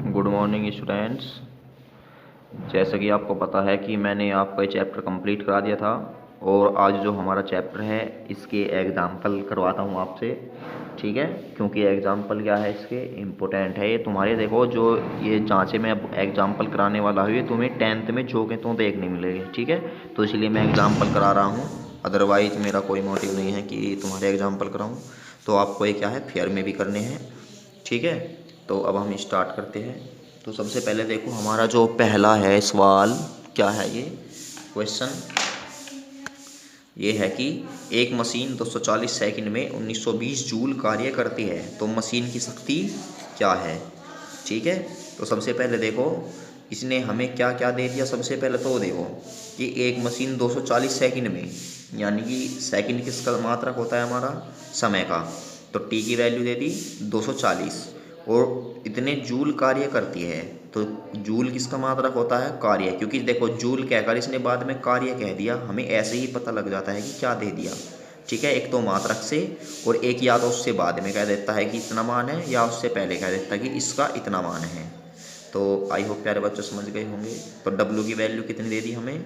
Good morning students. जैसा कि आपको पता है कि मैंने आपका ये चैप्टर कंप्लीट करा दिया था और आज जो हमारा चैप्टर है इसके एग्जाम्पल करवाता हूँ आपसे, ठीक है। क्योंकि एग्जाम्पल क्या है, इसके इम्पोर्टेंट है ये तुम्हारे। देखो जो ये जांचे में अब एग्जाम्पल कराने वाला हूँ ये तुम्हें 10th में जोके तो देखने मिलेगी, ठीक है। तो इसलिए मैं एग्जाम्पल करा रहा हूँ, अदरवाइज मेरा कोई मोटिव नहीं है कि तुम्हारे एग्जाम्पल कराऊँ। तो आपको ये क्या है, फेयर में भी करने हैं, ठीक है। तो अब हम स्टार्ट करते हैं। तो सबसे पहले देखो हमारा जो पहला है सवाल क्या है, ये क्वेश्चन ये है कि एक मशीन 240 सेकंड में 1920 जूल कार्य करती है, तो मशीन की शक्ति क्या है, ठीक है। तो सबसे पहले देखो इसने हमें क्या क्या दे दिया। सबसे पहले तो देखो कि एक मशीन 240 सेकंड में, यानी कि सेकंड किसका मात्रक होता है हमारा, समय का, तो टी की वैल्यू दे दी 240 और इतने जूल कार्य करती है। तो जूल किसका मात्रक होता है, कार्य, क्योंकि देखो जूल कहकर इसने बाद में कार्य कह दिया, हमें ऐसे ही पता लग जाता है कि क्या दे दिया, ठीक है। एक तो मात्रक से और एक या तो उससे बाद में कह देता है कि इतना मान है, या उससे पहले कह देता है कि इसका इतना मान है। तो आई होप प्यारे बच्चों समझ गए होंगे। तो डब्ल्यू की वैल्यू कितनी दे दी हमें,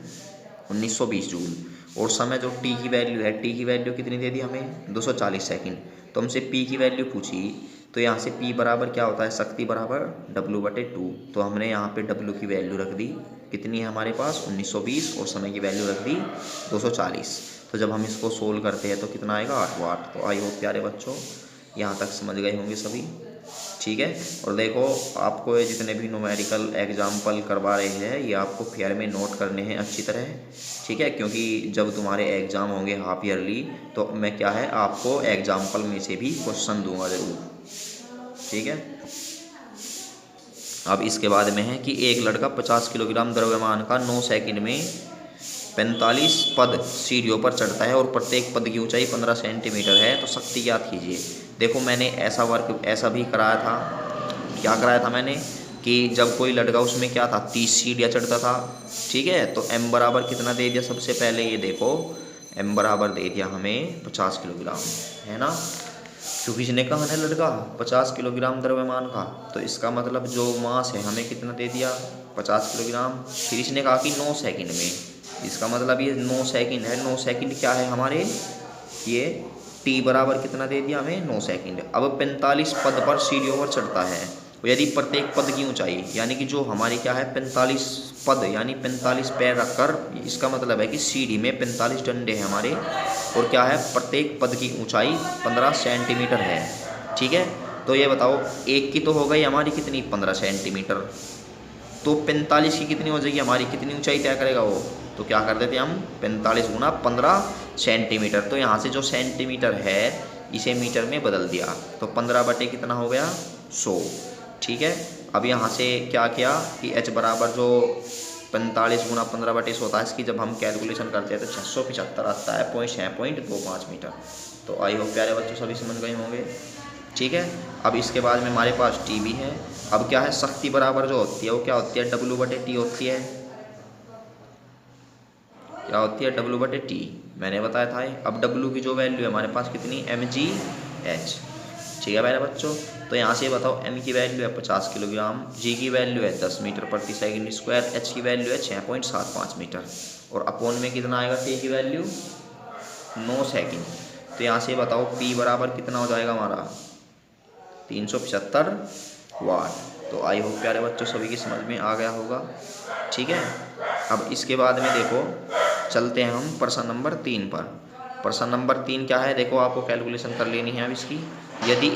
1920 जूल, और समय जो टी की वैल्यू है, टी की वैल्यू कितनी दे दी हमें, 240 सेकंड। तो हमसे पी की वैल्यू पूछी, तो यहाँ से पी बराबर क्या होता है, शक्ति बराबर W/2। तो हमने यहाँ पे डब्ल्यू की वैल्यू रख दी, कितनी है हमारे पास 1920, और समय की वैल्यू रख दी 240। तो जब हम इसको सोल्व करते हैं तो कितना आएगा, 8 वाट। तो आई होप प्यारे बच्चों यहाँ तक समझ गए होंगे सभी, ठीक है। और देखो आपको ये जितने भी न्यूमेरिकल एग्जाम्पल करवा रहे हैं ये आपको फेयर में नोट करने हैं अच्छी तरह, ठीक है। क्योंकि जब तुम्हारे एग्ज़ाम होंगे हाफ ईयरली तो मैं क्या है आपको एग्जाम्पल में से भी क्वेश्चन दूंगा ज़रूर, ठीक है। अब इसके बाद में है कि एक लड़का 50 किलोग्राम द्रव्यमान का 9 सेकंड में 45 पद सीढ़ियों पर चढ़ता है और प्रत्येक पद की ऊंचाई 15 सेंटीमीटर है, तो शक्ति ज्ञात कीजिए। देखो मैंने ऐसा वर्क ऐसा भी कराया था, क्या कराया था मैंने कि जब कोई लड़का उसमें क्या था 30 सीढ़ियाँ चढ़ता था, ठीक है। तो m बराबर कितना दे दिया, सबसे पहले ये देखो m बराबर दे दिया हमें 50 किलोग्राम, है ना। क्योंकि इसने कहा ना लड़का 50 किलोग्राम द्रव्यमान का, तो इसका मतलब जो मास है हमें कितना दे दिया, 50 किलोग्राम। फिर इसने कहा कि 9 सेकंड में, इसका मतलब ये 9 सेकंड है। 9 सेकंड क्या है हमारे, ये टी बराबर कितना दे दिया हमें, 9 सेकंड। अब 45 पद पर सीढ़ियों पर चढ़ता है, यदि प्रत्येक पद की ऊंचाई, यानी कि जो हमारी क्या है 45 पद, यानी 45 पैर रखकर, इसका मतलब है कि सीढ़ी में 45 डंडे हैं हमारे, और क्या है प्रत्येक पद की ऊंचाई 15 सेंटीमीटर है, ठीक है। तो ये बताओ एक की तो हो गई हमारी कितनी, 15 सेंटीमीटर, तो 45 की कितनी हो जाएगी हमारी, कितनी ऊंचाई तय करेगा वो, तो क्या कर देते हम 45 गुना 15 सेंटीमीटर। तो यहाँ से जो सेंटीमीटर है इसे मीटर में बदल दिया, तो 15 बटे कितना हो गया 100, ठीक है। अब यहाँ से क्या किया कि h बराबर जो 45 गुना 15 बटे 100 होता है, इसकी जब हम कैलकुलेशन करते हैं तो 675 आता है, 6.25 मीटर। तो आई होप प्यारे बच्चों सभी समझ गए होंगे, ठीक है। अब इसके बाद में हमारे पास टी भी है। अब क्या है, शक्ति बराबर जो होती है वो क्या होती है, W/T होती है, क्या होती है W/T, मैंने बताया था। अब W की जो वैल्यू है हमारे पास कितनी, mgh, ठीक है मेरे बच्चों। तो यहाँ से बताओ m की वैल्यू है 50 किलोग्राम, g की वैल्यू है 10 मीटर प्रति सेकंड स्क्वायर, h की वैल्यू है 6.75 मीटर, और अपोन में कितना आएगा t की वैल्यू 9 सेकंड। तो यहाँ से बताओ p बराबर कितना हो जाएगा हमारा 375 वाट। तो आई होप प्यारे बच्चों सभी की समझ में आ गया होगा, ठीक है। अब इसके बाद में देखो चलते हैं हम प्रश्न नंबर 3 पर। प्रश्न नंबर 3 क्या है, देखो आपको कैलकुलेशन कर लेनी है अब इसकी। यदि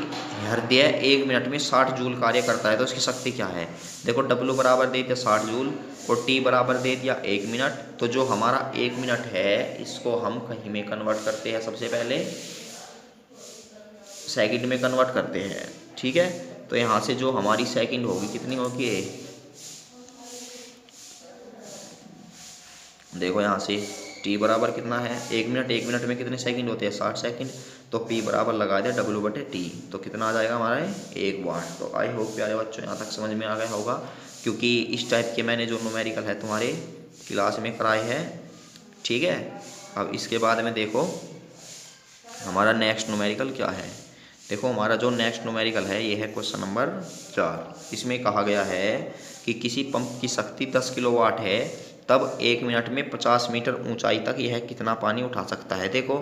हृदय 1 मिनट में 60 जूल कार्य करता है तो इसकी शक्ति क्या है। देखो W बराबर दे दिया 60 जूल और T बराबर दे दिया 1 मिनट। तो जो हमारा 1 मिनट है इसको हम कहीं में कन्वर्ट करते हैं, सबसे पहले सेकंड में कन्वर्ट करते हैं, ठीक है। तो यहाँ से जो हमारी सेकंड होगी कितनी होगी, देखो यहाँ से t बराबर कितना है 1 मिनट, 1 मिनट में कितने सेकंड होते हैं 60 सेकंड। तो p बराबर लगा दिया W/T, तो कितना आ जाएगा हमारा 1 वाट। तो आई होप प्यारे बच्चों यहाँ तक समझ में आ गया होगा, क्योंकि इस टाइप के मैंने जो न्यूमेरिकल है तुम्हारे क्लास में कराए हैं, ठीक है। अब इसके बाद में देखो हमारा नेक्स्ट न्यूमेरिकल क्या है, देखो हमारा जो नेक्स्ट न्यूमेरिकल है ये है क्वेश्चन नंबर 4। इसमें कहा गया है कि किसी पंप की शक्ति 10 किलोवाट है, तब 1 मिनट में 50 मीटर ऊंचाई तक यह कितना पानी उठा सकता है। देखो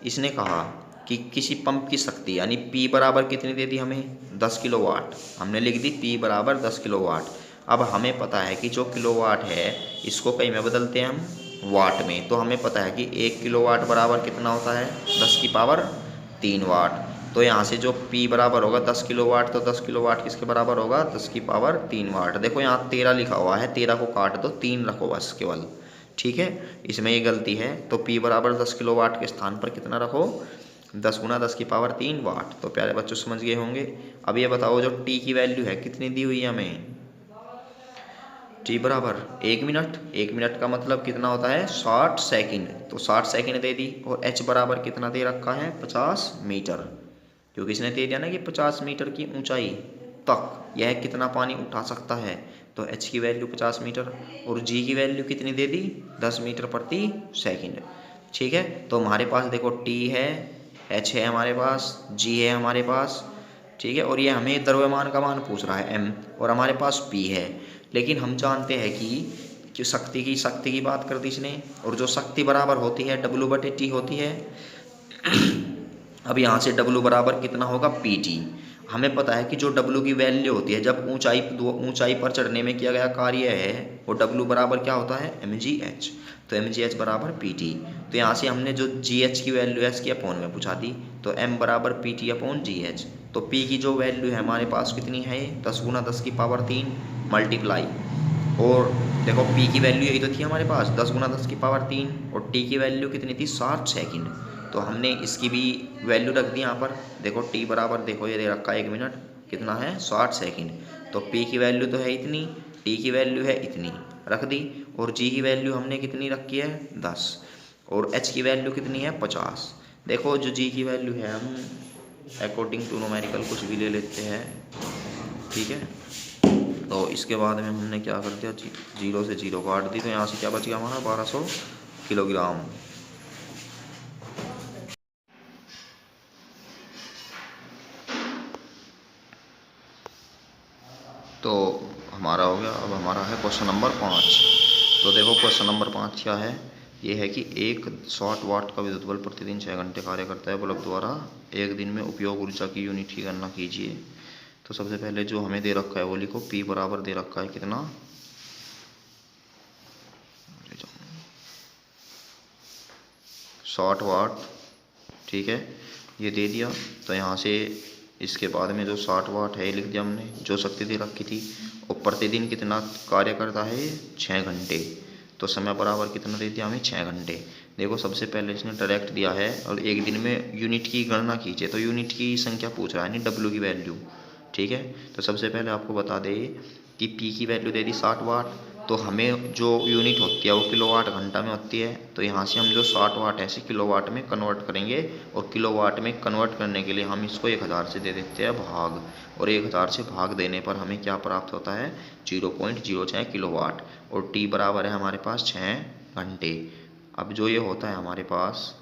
इसने कहा कि किसी पंप की शक्ति यानी P बराबर कितनी दे दी हमें, 10 किलोवाट। हमने लिख दी P बराबर 10 किलोवाट। अब हमें पता है कि जो किलोवाट है इसको कहीं में बदलते हैं हम वाट में, तो हमें पता है कि 1 किलोवाट बराबर कितना होता है, 10 की पावर 3 वाट। तो यहाँ से जो P बराबर होगा 10 किलोवाट, तो 10 किलोवाट किसके बराबर होगा, 10 की पावर 3 वाट। देखो यहाँ 13 लिखा हुआ है, 13 को काट दो, 3 रखो बस केवल, ठीक है। इसमें ये गलती है, तो P बराबर 10 किलोवाट के स्थान पर कितना रखो, 10 गुना 10 की पावर 3 वाट। तो प्यारे बच्चों समझ गए होंगे। अब ये बताओ जो T की वैल्यू है कितनी दी हुई है हमें, T बराबर 1 मिनट। 1 मिनट का मतलब कितना होता है, 60 सेकंड। तो 60 सेकंड दे दी। और H बराबर कितना दे रखा है, 50 मीटर, क्योंकि इसने दे दिया ना कि 50 मीटर की ऊंचाई तक यह कितना पानी उठा सकता है। तो H की वैल्यू 50 मीटर और G की वैल्यू कितनी दे दी, 10 मीटर प्रति सेकंड, ठीक है। तो हमारे पास देखो T है, H है हमारे पास, G है हमारे पास, ठीक है। और ये हमें द्रव्यमान का मान पूछ रहा है M, और हमारे पास P है। लेकिन हम जानते हैं कि शक्ति की बात कर दी इसने, और जो शक्ति बराबर होती है W/T होती है। अब यहाँ से W बराबर कितना होगा, PT। हमें पता है कि जो W की वैल्यू होती है जब ऊंचाई पर चढ़ने में किया गया कार्य है, वो W बराबर क्या होता है, mgh। तो mgh बराबर PT। तो यहाँ से हमने जो gh की वैल्यू है इसकी अपॉन में पूछा दी, तो m बराबर PT अपॉन gh। तो P की जो वैल्यू है हमारे पास कितनी है, 10 गुना 10 की पावर 3 मल्टीप्लाई, और देखो P की वैल्यू यही तो थी हमारे पास, 10 गुना 10 की पावर 3, और T की वैल्यू कितनी थी, 60 सेकंड। तो हमने इसकी भी वैल्यू रख दी यहाँ पर। देखो T बराबर, देखो ये दे रखा है 1 मिनट कितना है, 60 सेकंड। तो P की वैल्यू तो है इतनी, T की वैल्यू है इतनी, रख दी। और G की वैल्यू हमने कितनी रखी है, 10, और H की वैल्यू कितनी है, 50। देखो जो G की वैल्यू है हम अकॉर्डिंग टू न्यूमेरिकल कुछ भी ले लेते हैं, ठीक है। तो इसके बाद में हमने क्या कर दिया, 0 से 0 काट दी, तो यहाँ से क्या बच गया हमारा, 1200 किलोग्राम। तो हमारा हो गया। अब हमारा है क्वेश्चन नंबर 5। तो देखो क्वेश्चन नंबर 5 क्या है, ये है कि एक 60 वाट का विद्युत बल्ब प्रतिदिन 6 घंटे कार्य करता है। बल्ब द्वारा एक दिन में उपयोग ऊर्जा की यूनिट की गणना कीजिए। तो सबसे पहले जो हमें दे रखा है वो लिखो, P बराबर दे रखा है कितना, 60 वाट, ठीक है, ये दे दिया। तो यहाँ से इसके बाद में जो 60 वाट है ये लिख दिया हमने, जो शक्ति दे रखी थी। और प्रतिदिन कितना कार्य करता है ये, 6 घंटे। तो समय बराबर कितना दे दिया हमें, 6 घंटे। देखो सबसे पहले इसने डायरेक्ट दिया है, और एक दिन में यूनिट की गणना कीजिए, तो यूनिट की संख्या पूछ रहा है, नहीं W की वैल्यू, ठीक है। तो सबसे पहले आपको बता दें कि P की वैल्यू दे दी 60 वाट, तो हमें जो यूनिट होती है वो किलोवाट घंटा में होती है। तो यहाँ से हम जो 60 वाट है इसे किलोवाट में कन्वर्ट करेंगे, और किलोवाट में कन्वर्ट करने के लिए हम इसको 1000 से दे देते हैं भाग, और 1000 से भाग देने पर हमें क्या प्राप्त होता है, 0.06 किलोवाट। और T बराबर है हमारे पास 6 घंटे। अब जो ये होता है हमारे पास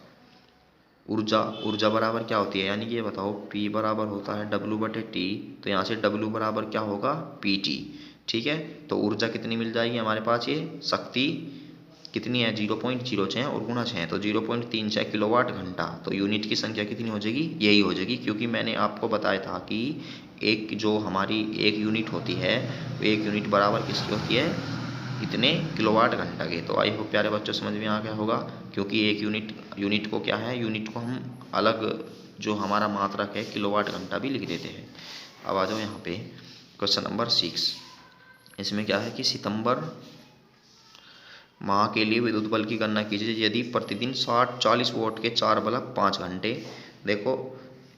ऊर्जा बराबर क्या होती है, यानी कि ये बताओ P बराबर होता है W/T। तो यहाँ से W बराबर क्या होगा, PT, ठीक है। तो ऊर्जा कितनी मिल जाएगी हमारे पास, ये शक्ति कितनी है, 0.06 और गुना 6, तो 0.36 किलोवाट घंटा। तो यूनिट की संख्या कितनी हो जाएगी, यही हो जाएगी, क्योंकि मैंने आपको बताया था कि एक जो हमारी एक यूनिट होती है, एक यूनिट बराबर किसकी होती है, इतने किलोवाट घंटा के। तो आई होप प्यारे बच्चों समझ में आ गया होगा, क्योंकि एक यूनिट को क्या है, यूनिट को हम अलग जो हमारा मात्रक है किलोवाट घंटा भी लिख देते हैं। अब आ जाओ यहाँ पे क्वेश्चन नंबर 6। इसमें क्या है कि सितंबर माह के लिए विद्युत बल की गणना कीजिए यदि प्रतिदिन 40 वोल्ट के 4 बल्ब 5 घंटे। देखो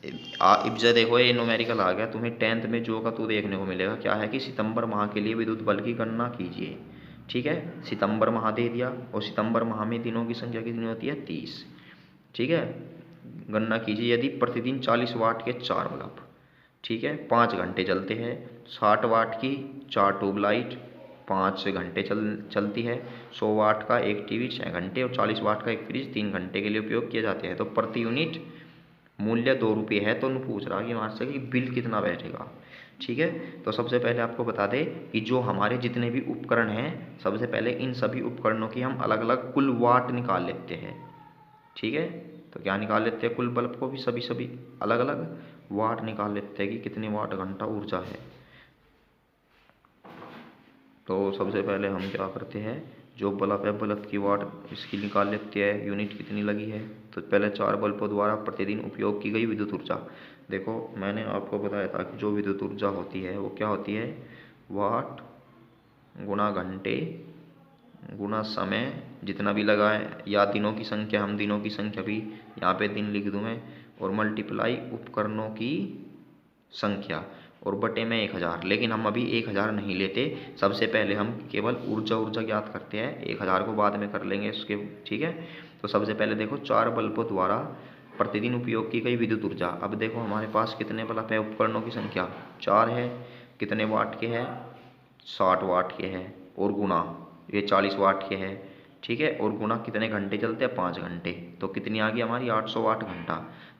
इब्जा, देखो ये न्यूमेरिकल आ गया, तुम्हें 10th में जो का तो देखने को मिलेगा। क्या है कि सितंबर माह के लिए विद्युत बल की गणना कीजिए, ठीक है। सितंबर माह दे दिया, और सितंबर माह में दिनों की संख्या कितनी होती है, 30, ठीक है। गणना कीजिए यदि प्रतिदिन 40 वाट के 4 बल्ब, ठीक है, 5 घंटे चलते हैं। 60 वाट की 4 ट्यूबलाइट 5 घंटे चलती है। 100 वाट का एक टीवी 6 घंटे, और 40 वाट का एक फ्रिज 3 घंटे के लिए उपयोग किए जाते हैं। तो प्रति यूनिट मूल्य 2 रुपये है, तो उन्हें पूछ रहा है कि हमारे से कि बिल कितना बैठेगा। ठीक है, तो सबसे पहले आपको बता दें कि जो हमारे जितने भी उपकरण हैं, सबसे पहले इन सभी उपकरणों की हम अलग अलग कुल वाट निकाल लेते हैं। ठीक है, तो क्या निकाल लेते हैं, कुल बल्ब को भी सभी अलग अलग वाट निकाल लेते हैं कि कितनी वाट घंटा ऊर्जा है। तो सबसे पहले हम क्या करते हैं, जो बल्ब है बल्ब की वाट इसकी निकाल लेते हैं, यूनिट कितनी लगी है। तो पहले 4 बल्बों द्वारा प्रतिदिन उपयोग की गई विद्युत ऊर्जा। देखो मैंने आपको बताया था कि जो विद्युत ऊर्जा होती है वो क्या होती है, वाट गुणा घंटे गुणा समय जितना भी लगा है, या दिनों की संख्या, हम दिनों की संख्या भी यहाँ पे दिन लिख दूँ मैं, और मल्टीप्लाई उपकरणों की संख्या और बटे में 1000। लेकिन हम अभी 1000 नहीं लेते, सबसे पहले हम केवल ऊर्जा ज्ञात करते हैं, 1000 को बाद में कर लेंगे उसके। ठीक है, तो सबसे पहले देखो 4 बल्बों द्वारा प्रतिदिन उपयोग की गई विद्युत ऊर्जा। अब देखो हमारे पास कितने बल्ब है, उपकरणों की संख्या 4 है, कितने वाट के है, 60 वाट के है, और गुणा ये 40 वाट के है। ठीक है, और गुणा कितने घंटे चलते हैं, 5 घंटे, तो कितनी आ गई हमारी 800 वाट घंटा।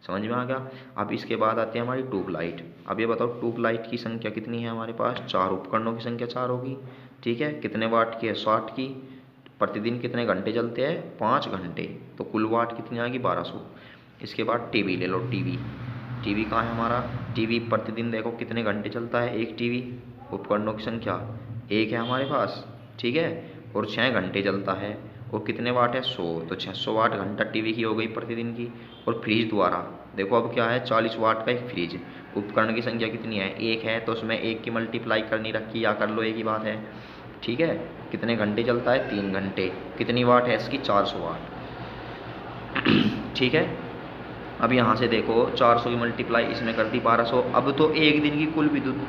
समझ में आ गया। अब इसके बाद आती है हमारी ट्यूबलाइट। अब ये बताओ ट्यूबलाइट की संख्या कितनी है हमारे पास, 4 उपकरणों की संख्या 4 होगी। ठीक है, कितने वाट की है, 60 की, प्रतिदिन कितने घंटे चलते हैं, 5 घंटे, तो कुल वाट कितनी आ गई 1200। इसके बाद टीवी ले लो, टीवी कहाँ है हमारा, टीवी प्रतिदिन देखो कितने घंटे चलता है एक टीवी, उपकरणों की संख्या 1 है हमारे पास। ठीक है, और 6 घंटे चलता है, और कितने वाट है 100, तो 600 वाट घंटा टीवी की हो गई प्रतिदिन की। और फ्रिज द्वारा देखो अब क्या है, 40 वाट का एक फ्रिज, उपकरण की संख्या कितनी है, 1 है, तो उसमें 1 की मल्टीप्लाई करनी रखी या कर लो, एक ही बात है। ठीक है, कितने घंटे चलता है, 3 घंटे, कितनी वाट है इसकी, 400 वाट। ठीक है, अब यहाँ से देखो 400 की मल्टीप्लाई इसमें कर दी 1200। अब तो एक दिन की कुल विद्युत,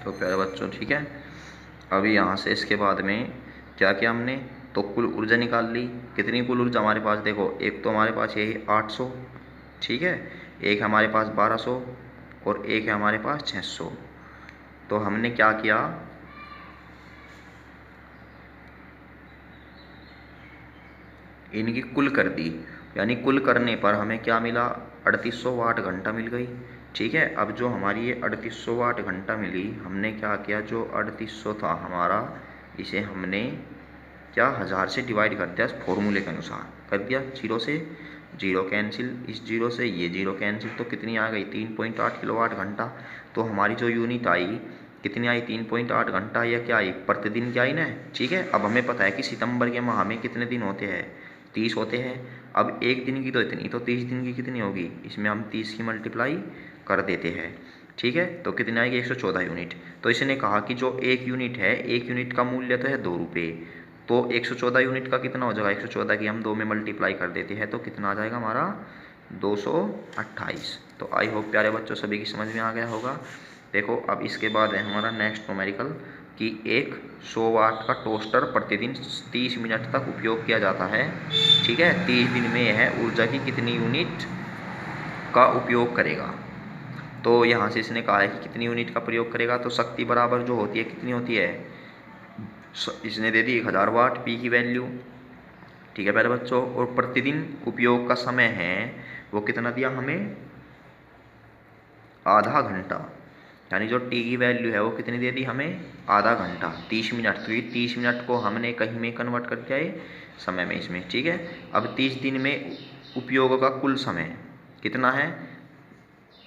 तो प्यारे बच्चों ठीक है, अभी यहाँ से इसके बाद में क्या किया हमने, तो कुल ऊर्जा निकाल ली। कितनी कुल ऊर्जा हमारे पास, देखो एक तो हमारे पास यही 800, ठीक है, एक हमारे पास 1200, और एक है हमारे पास 600। तो हमने क्या किया, इनकी कुल कर दी, यानी कुल करने पर हमें क्या मिला, 3800 वाट घंटा मिल गई। ठीक है, अब जो हमारी ये 3800 वाट घंटा मिली, हमने क्या किया, जो 3800 था हमारा, इसे हमने क्या 1000 से डिवाइड कर दिया, फॉर्मूले के अनुसार कर दिया। 0 से 0 कैंसिल, इस 0 से ये 0 कैंसिल, तो कितनी आ गई 3.8 किलोवाट घंटा। तो हमारी जो यूनिट आई कितनी आई, 3.8 घंटा, या क्या आई, प्रतिदिन की आई ना। ठीक है, अब हमें पता है कि सितंबर के माह में कितने दिन होते हैं, 30 होते हैं। अब एक दिन की तो इतनी, तो 30 दिन की कितनी होगी, इसमें हम 30 की मल्टीप्लाई कर देते हैं। ठीक है, तो कितनी आएगी 114 यूनिट। तो इसने कहा कि जो एक यूनिट है, एक यूनिट का मूल्य तो है 2 रुपये, तो 114 यूनिट का कितना हो जाएगा, 114 की हम 2 में मल्टीप्लाई कर देते हैं, तो कितना आ जाएगा हमारा 228। तो आई होप प्यारे बच्चों सभी की समझ में आ गया होगा। देखो अब इसके बाद है हमारा नेक्स्ट न्यूमेरिकल कि एक 100 वाट का टोस्टर प्रतिदिन 30 मिनट तक उपयोग किया जाता है। ठीक है, 30 दिन में यह ऊर्जा की कितनी यूनिट का उपयोग करेगा। तो यहाँ से इसने कहा है कि कितनी यूनिट का प्रयोग करेगा, तो शक्ति बराबर जो होती है कितनी होती है, इसने दे दी 1000 वाट, पी की वैल्यू। ठीक है प्यारे बच्चों, और प्रतिदिन उपयोग का समय है वो कितना दिया हमें, आधा घंटा, यानी जो टी की वैल्यू है वो कितनी दे दी हमें, आधा घंटा, 30 मिनट। तो ये 30 मिनट को हमने कहीं में कन्वर्ट कर दिया है समय में इसमें। ठीक है, अब 30 दिन में उपयोग का कुल समय कितना है,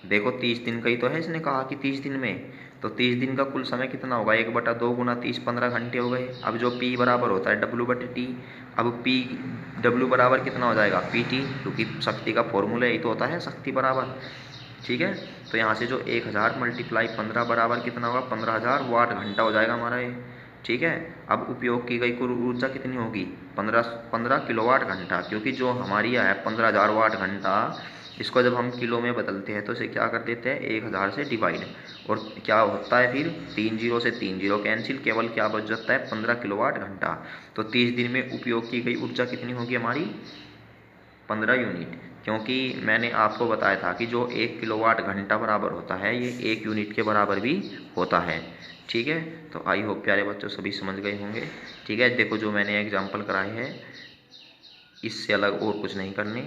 देखो 30 दिन का ही तो है, इसने कहा कि 30 दिन में, तो 30 दिन का कुल समय कितना होगा, 1/2 गुना 30, 15 घंटे हो गए। अब जो P बराबर होता है W/T, अब P W बराबर कितना हो जाएगा, PT, क्योंकि शक्ति का फॉर्मूला यही तो होता है, शक्ति बराबर। ठीक है, तो यहाँ से जो 1000 मल्टीप्लाई 15 बराबर कितना होगा, 15000 वाट घंटा हो जाएगा हमारा ये। ठीक है, अब उपयोग की गई कुल ऊर्जा कितनी होगी, 15 किलोवाट घंटा, क्योंकि जो हमारी है 15000 वाट घंटा, इसको जब हम किलो में बदलते हैं तो इसे क्या कर देते हैं, 1000 से डिवाइड, और क्या होता है फिर 3 0 से 3 0 कैंसिल, केवल क्या बच जाता है 15 किलोवाट घंटा। तो 30 दिन में उपयोग की गई ऊर्जा कितनी होगी हमारी, 15 यूनिट, क्योंकि मैंने आपको बताया था कि जो 1 किलोवाट घंटा बराबर होता है ये 1 यूनिट के बराबर भी होता है। ठीक है, तो आई होप प्यारे बच्चों सभी समझ गए होंगे। ठीक है, देखो जो मैंने एग्जाम्पल कराए हैं इससे अलग और कुछ नहीं करनी,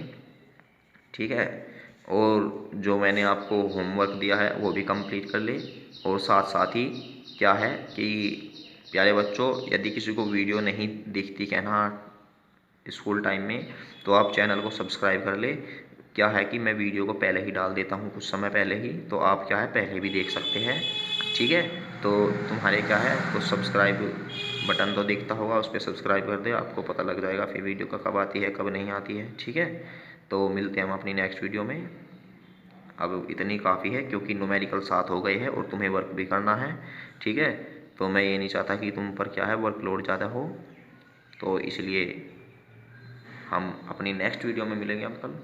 ठीक है। और जो मैंने आपको होमवर्क दिया है वो भी कंप्लीट कर ले। और साथ साथ ही क्या है कि प्यारे बच्चों, यदि किसी को वीडियो नहीं दिखती कहना स्कूल टाइम में, तो आप चैनल को सब्सक्राइब कर ले। क्या है कि मैं वीडियो को पहले ही डाल देता हूँ, कुछ समय पहले ही, तो आप क्या है पहले भी देख सकते हैं, ठीक है। तो तुम्हारे क्या है तो सब्सक्राइब बटन तो दिखता होगा, उस पर सब्सक्राइब कर दे, आपको पता लग जाएगा फिर वीडियो का कब आती है कब नहीं आती है, ठीक है। तो मिलते हैं हम अपनी नेक्स्ट वीडियो में। अब इतनी काफ़ी है क्योंकि न्यूमेरिकल 7 हो गए हैं और तुम्हें वर्क भी करना है, ठीक है। तो मैं ये नहीं चाहता कि तुम पर क्या है वर्कलोड ज़्यादा हो, तो इसलिए हम अपनी नेक्स्ट वीडियो में मिलेंगे हम कल।